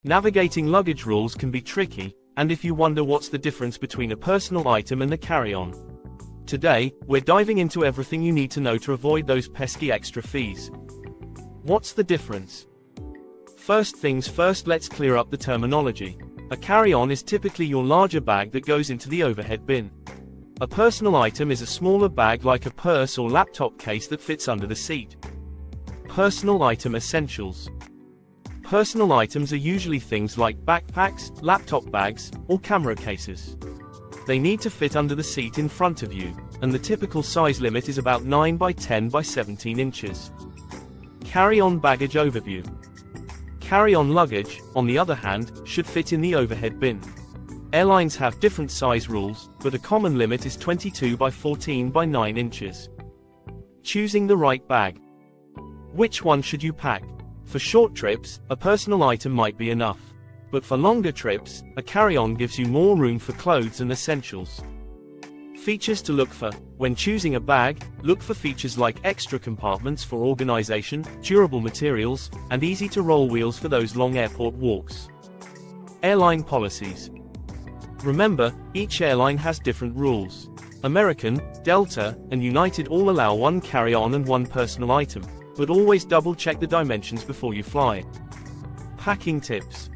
Navigating luggage rules can be tricky, and if you wonder what's the difference between a personal item and a carry-on. Today, we're diving into everything you need to know to avoid those pesky extra fees. What's the difference? First things first, let's clear up the terminology. A carry-on is typically your larger bag that goes into the overhead bin. A personal item is a smaller bag like a purse or laptop case that fits under the seat. Personal item essentials. Personal items are usually things like backpacks, laptop bags, or camera cases. They need to fit under the seat in front of you, and the typical size limit is about 9 by 10 by 17 inches. Carry-on baggage overview. Carry-on luggage, on the other hand, should fit in the overhead bin. Airlines have different size rules, but a common limit is 22 by 14 by 9 inches. Choosing the right bag. Which one should you pack? For short trips, a personal item might be enough. But for longer trips, a carry-on gives you more room for clothes and essentials. Features to look for. When choosing a bag, look for features like extra compartments for organization, durable materials, and easy-to-roll wheels for those long airport walks. Airline policies. Remember, each airline has different rules. American, Delta, and United all allow one carry-on and one personal item, but always double-check the dimensions before you fly. Packing tips.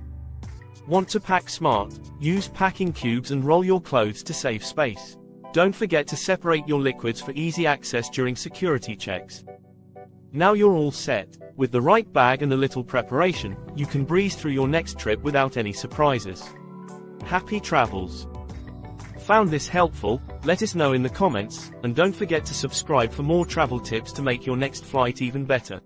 Want to pack smart? Use packing cubes and roll your clothes to save space. Don't forget to separate your liquids for easy access during security checks. Now you're all set. With the right bag and a little preparation, you can breeze through your next trip without any surprises. Happy travels! Found this helpful? Let us know in the comments, and don't forget to subscribe for more travel tips to make your next flight even better.